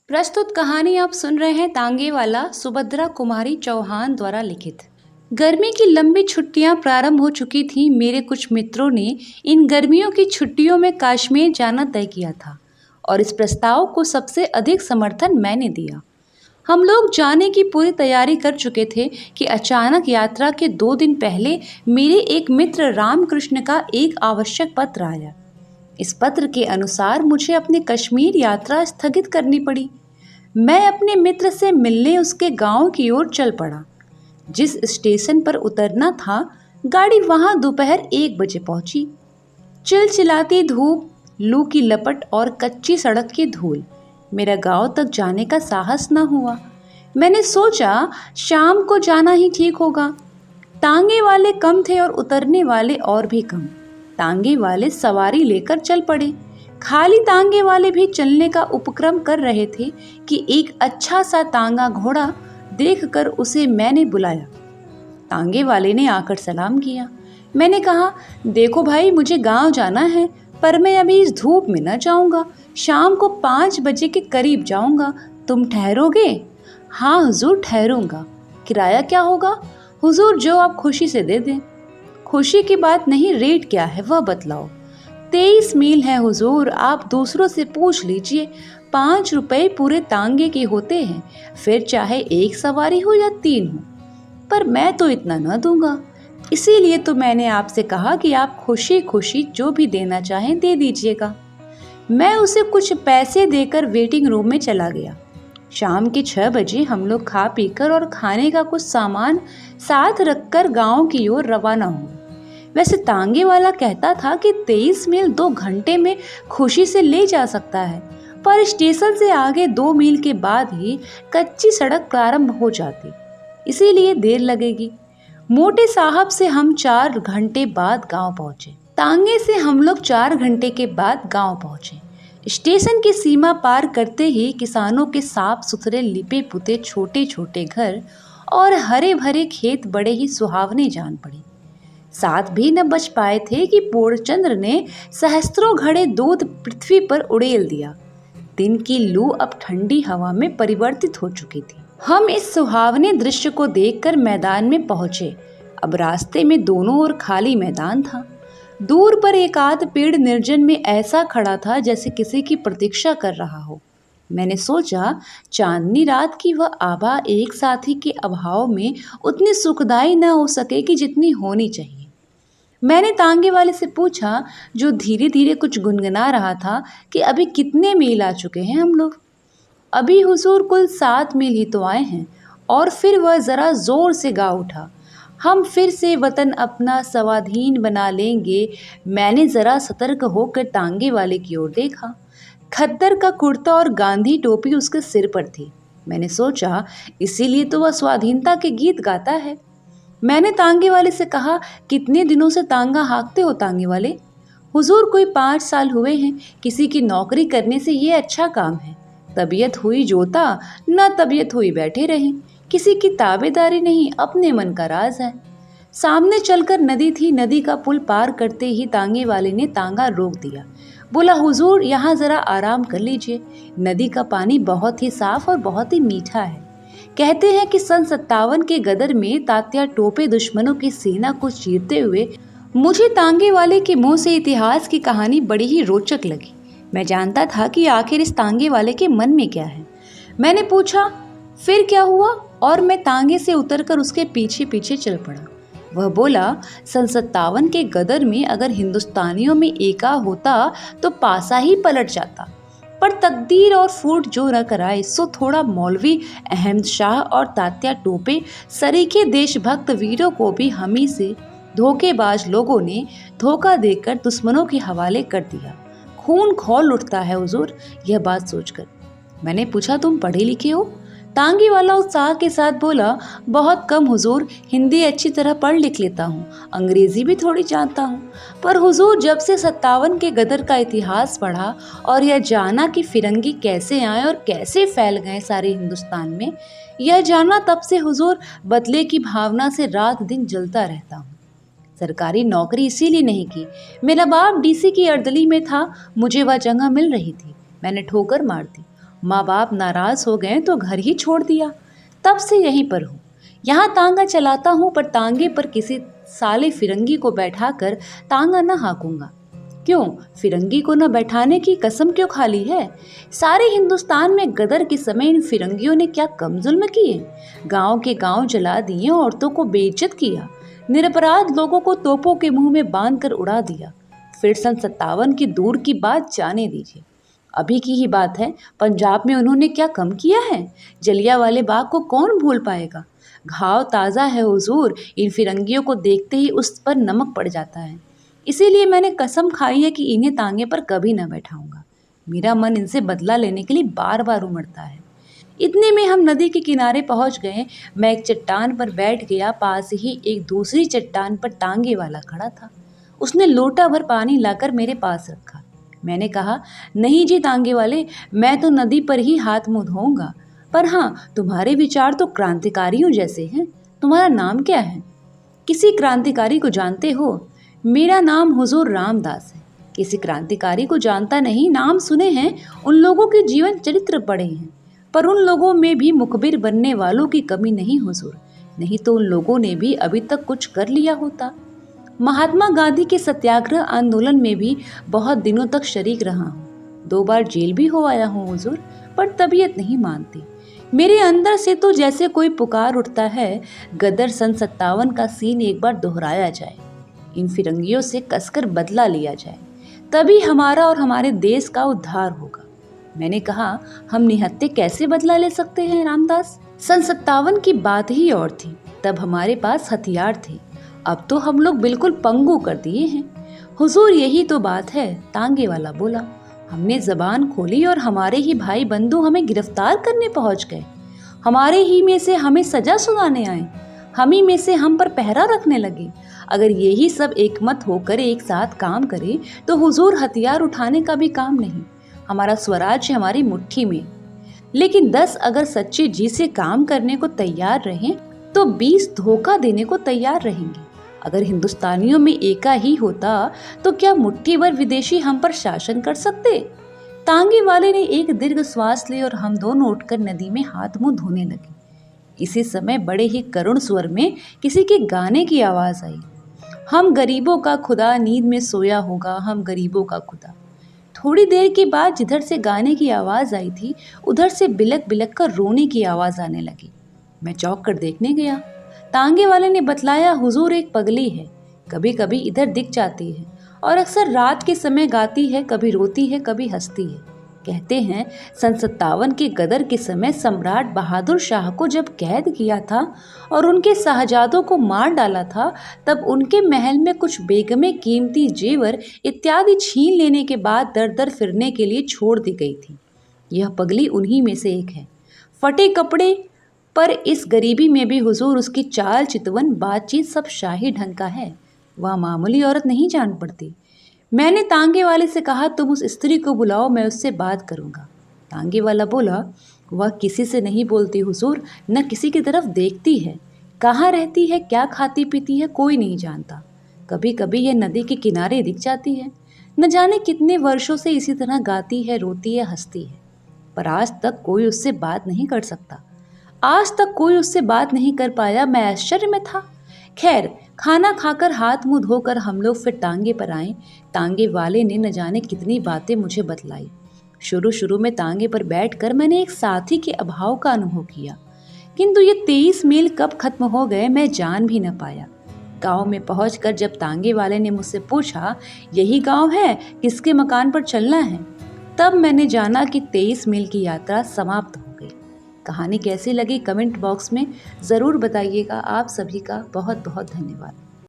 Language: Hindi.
प्रस्तुत कहानी आप सुन रहे हैं तांगे वाला सुभद्रा कुमारी चौहान द्वारा लिखित। गर्मी की लंबी छुट्टियां प्रारंभ हो चुकी थी। मेरे कुछ मित्रों ने इन गर्मियों की छुट्टियों में कश्मीर जाना तय किया था और इस प्रस्ताव को सबसे अधिक समर्थन मैंने दिया। हम लोग जाने की पूरी तैयारी कर चुके थे कि अचानक यात्रा के 2 दिन पहले मेरे एक मित्र रामकृष्ण का एक आवश्यक पत्र आया। इस पत्र के अनुसार मुझे अपनी कश्मीर यात्रा स्थगित करनी पड़ी। मैं अपने मित्र से मिलने उसके गांव की ओर चल पड़ा। जिस स्टेशन पर उतरना था, गाड़ी वहां दोपहर 1 बजे पहुंची। चिलचिलाती धूप, लू की लपट और कच्ची सड़क की धूल, मेरा गांव तक जाने का साहस न हुआ। मैंने सोचा शाम को जाना ही ठीक होगा। तांगे वाले कम थे और उतरने वाले और भी कम। तांगे वाले सवारी लेकर चल पड़े। खाली तांगे वाले भी चलने का उपक्रम कर रहे थे कि एक अच्छा सा तांगा घोड़ा देखकर उसे मैंने बुलाया। तांगे वाले ने आकर सलाम किया। मैंने कहा, देखो भाई, मुझे गांव जाना है, पर मैं अभी इस धूप में न जाऊंगा। शाम को 5 बजे के करीब जाऊंगा। तुम ठहरोगे? हाँ हुजूर, ठहरूंगा। किराया क्या होगा? हुजूर, जो आप खुशी से दे दें। खुशी की बात नहीं, रेट क्या है वह बतलाओ। 23 मील है हुजूर, आप दूसरों से पूछ लीजिए। 5 रुपए पूरे तांगे के होते हैं, फिर चाहे एक सवारी हो या 3 हो। पर मैं तो इतना न दूंगा, इसीलिए तो मैंने आपसे कहा कि आप खुशी खुशी जो भी देना चाहें दे दीजिएगा। मैं उसे कुछ पैसे देकर वेटिंग रूम में चला गया। शाम के 6 बजे हम लोग खा पीकर और खाने का कुछ सामान साथ रखकर गांव की ओर रवाना हुए। वैसे तांगे वाला कहता था कि 23 मील 2 घंटे में खुशी से ले जा सकता है, पर स्टेशन से आगे 2 मील के बाद ही कच्ची सड़क प्रारंभ हो जाती, इसीलिए देर लगेगी। मोटे साहब से हम 4 घंटे बाद गांव पहुंचे। तांगे से हम लोग 4 घंटे के बाद गांव पहुंचे। स्टेशन की सीमा पार करते ही किसानों के साफ सुथरे लिपे पुते छोटे छोटे घर और हरे भरे खेत बड़े ही सुहावने जान पड़े। साथ भी न बच पाए थे कि पूर्णचंद्र ने सहस्त्रों घड़े दूध पृथ्वी पर उड़ेल दिया। दिन की लू अब ठंडी हवा में परिवर्तित हो चुकी थी। हम इस सुहावने दृश्य को देखकर मैदान में पहुंचे। अब रास्ते में दोनों ओर खाली मैदान था। दूर पर एक आध पेड़ निर्जन में ऐसा खड़ा था जैसे किसी की प्रतीक्षा कर रहा हो। मैंने सोचा चांदनी रात की वह आभा एक साथी के अभाव में उतनी सुखदायी न हो सकेगी जितनी होनी चाहिए। मैंने तांगे वाले से पूछा, जो धीरे धीरे कुछ गुनगुना रहा था, कि अभी कितने मील आ चुके हैं हम लोग? अभी हुजूर कुल 7 मील ही तो आए हैं। और फिर वह जरा जोर से गा उठा, हम फिर से वतन अपना स्वाधीन बना लेंगे। मैंने जरा सतर्क होकर तांगे वाले की ओर देखा। खद्दर का कुर्ता और गांधी टोपी उसके सिर पर थी। मैंने सोचा इसीलिए तो वह स्वाधीनता के गीत गाता है। मैंने तांगे वाले से कहा, कितने दिनों से तांगा हाँकते हो तांगे वाले? हुजूर, कोई 5 साल हुए हैं। किसी की नौकरी करने से ये अच्छा काम है। तबीयत हुई जोता, न तबीयत हुई बैठे रही। किसी की ताबेदारी नहीं, अपने मन का राज है। सामने चलकर नदी थी। नदी का पुल पार करते ही तांगे वाले ने तांगा रोक दिया। बोला, हुजूर, यहाँ जरा आराम कर लीजिए। नदी का पानी बहुत ही साफ और बहुत ही मीठा है। कहते हैं कि सन 57 के गदर में तात्या टोपे दुश्मनों की सेना को चीरते हुए। मुझे तांगे वाले के मुंह से इतिहास की कहानी बड़ी ही रोचक लगी। मैं जानता था कि आखिर इस तांगे वाले के मन में क्या है। मैंने पूछा, फिर क्या हुआ? और मैं तांगे से उतरकर उसके पीछे पीछे चल पड़ा। वह बोला, सन 57 के गदर में अगर हिंदुस्तानियों में एका होता तो पासा ही पलट जाता, पर तकदीर और फूट जो न कराए सो थोड़ा मौलवी अहमद शाह और तात्या टोपे सरीखे देशभक्त वीरों को भी हमी से धोखेबाज लोगों ने धोखा देकर दुश्मनों के हवाले कर दिया। खून खौल उठता है हुजूर यह बात सोचकर। मैंने पूछा, तुम पढ़े लिखे हो? तांगे वाला उत्साह के साथ बोला, बहुत कम हुजूर, हिंदी अच्छी तरह पढ़ लिख लेता हूँ, अंग्रेजी भी थोड़ी जानता हूँ। पर हुजूर, जब से 57 के गदर का इतिहास पढ़ा और यह जाना कि फिरंगी कैसे आए और कैसे फैल गए सारे हिंदुस्तान में, यह जाना तब से हुजूर बदले की भावना से रात दिन जलता रहता हूँ। सरकारी नौकरी इसीलिए नहीं की। मेरा बाप डीसी की अर्दली में था, मुझे वह जगह मिल रही थी। मैंने ठोकर मार दी। माँ बाप नाराज हो गए तो घर ही छोड़ दिया। तब से यहीं पर हूँ। यहाँ तांगा चलाता हूँ, पर तांगे पर किसी साले फिरंगी को बैठाकर तांगा न हाँकूंगा। क्यों? फिरंगी को न बैठाने की कसम क्यों खा ली है? सारे हिंदुस्तान में गदर के समय इन फिरंगियों ने क्या कम जुल्म किए? गांव के गांव जला दिए, औरतों को बेइज्जत किया, निरपराध लोगों को तोपों के मुंह में बांध कर उड़ा दिया। फिर सन 57 की दूर की बात जाने दीजिए, अभी की ही बात है, पंजाब में उन्होंने क्या कम किया है? जलियांवाले बाग को कौन भूल पाएगा? घाव ताज़ा है हुजूर, इन फिरंगियों को देखते ही उस पर नमक पड़ जाता है। इसीलिए मैंने कसम खाई है कि इन्हें तांगे पर कभी न बैठाऊंगा। मेरा मन इनसे बदला लेने के लिए बार बार उमड़ता है। इतने में हम नदी के किनारे पहुंच गए। मैं एक चट्टान पर बैठ गया। पास ही एक दूसरी चट्टान पर तांगे वाला खड़ा था। उसने लोटा भर पानी लाकर मेरे पास रखा। मैंने कहा, नहीं जी तांगे वाले, मैं तो नदी पर ही हाथ मुंह धोऊंगा। पर हाँ, तुम्हारे विचार तो क्रांतिकारियों जैसे हैं। तुम्हारा नाम क्या है? किसी क्रांतिकारी को जानते हो? मेरा नाम हुजूर रामदास है। किसी क्रांतिकारी को जानता नहीं, नाम सुने हैं, उन लोगों के जीवन चरित्र पढ़े हैं, पर उन लोगों में भी मुखबिर बनने वालों की कमी नहीं हुजूर। नहीं तो उन लोगों ने भी अभी तक कुछ कर लिया होता। महात्मा गांधी के सत्याग्रह आंदोलन में भी बहुत दिनों तक शरीक रहा हूँ। 2 बार जेल भी हो आया हूँ हुजूर, पर तबीयत नहीं मानती। मेरे अंदर से तो जैसे कोई पुकार उठता है, गदर सन 57 का सीन एक बार दोहराया जाए, इन फिरंगियों से कसकर बदला लिया जाए, तभी हमारा और हमारे देश का उद्धार होगा। मैंने कहा, हम निहत्थे कैसे बदला ले सकते हैं रामदास? सन 57 की बात ही और थी। तब हमारे पास हथियार थे, अब तो हम लोग बिल्कुल पंगु कर दिए हैं। हुजूर यही तो बात है, तांगे वाला बोला। हमने जबान खोली और हमारे ही भाई बंधु हमें गिरफ्तार करने पहुंच गए। हमारे ही में से हमें सजा सुनाने आए, हम ही में से हम पर पहरा रखने लगे। अगर यही सब एकमत होकर एक साथ काम करे तो हुजूर हथियार उठाने का भी काम नहीं। हमारा स्वराज्य हमारी मुट्ठी में। लेकिन 10 अगर सच्चे जी से काम करने को तैयार रहें तो 20 धोखा देने को तैयार रहेंगे। अगर हिंदुस्तानियों में एका ही होता तो क्या मुट्ठी भर विदेशी हम पर शासन कर सकते? तांगे वाले ने एक दीर्घ श्वास ली और हम दोनों उठकर नदी में हाथ मुंह धोने लगे। इसी समय बड़े ही करुण स्वर में किसी के गाने की आवाज आई। हम गरीबों का खुदा नींद में सोया होगा, हम गरीबों का खुदा। थोड़ी देर के बाद जिधर से गाने की आवाज आई थी, उधर से बिलक बिलक कर रोने की आवाज आने लगी। मैं चौंक कर देखने गया। तांगे वाले ने बतलाया, हुजूर एक पगली है, कभी कभी इधर दिख जाती है और अक्सर रात के समय गाती है, कभी रोती है, कभी हंसती है। कहते हैं सन 57 के गदर के समय सम्राट बहादुर शाह को जब कैद किया था और उनके शहजादों को मार डाला था, तब उनके महल में कुछ बेगमें कीमती जेवर इत्यादि छीन लेने के बाद दर दर फिरने के लिए छोड़ दी गई थी। यह पगली उन्हीं में से एक है। फटे कपड़े पर इस गरीबी में भी हुजूर उसकी चाल चितवन बातचीत सब शाही ढंग का है। वह मामूली औरत नहीं जान पड़ती। मैंने तांगे वाले से कहा, तुम उस स्त्री को बुलाओ, मैं उससे बात करूंगा। तांगे वाला बोला, वह किसी से नहीं बोलती हुजूर, न किसी की तरफ देखती है। कहाँ रहती है, क्या खाती पीती है, कोई नहीं जानता। कभी कभी यह नदी के किनारे दिख जाती है। न जाने कितने वर्षों से इसी तरह गाती है, रोती है, हंसती है, पर आज तक कोई उससे बात नहीं कर सकता। आज तक कोई उससे बात नहीं कर पाया। मैं आश्चर्य में था। खैर, खाना खाकर हाथ मुंह धोकर हम लोग फिर तांगे पर आए। तांगे वाले ने न जाने कितनी बातें मुझे बतलाई। शुरू शुरू में तांगे पर बैठकर मैंने एक साथी के अभाव का अनुभव किया, किंतु ये 23 मील कब खत्म हो गए मैं जान भी न पाया। गांव में पहुंचकर जब तांगे वाले ने मुझसे पूछा, यही गांव है, किसके मकान पर चलना है, तब मैंने जाना कि 23 मील की यात्रा समाप्त हो गई। कहानी कैसी लगी कमेंट बॉक्स में ज़रूर बताइएगा। आप सभी का बहुत बहुत धन्यवाद।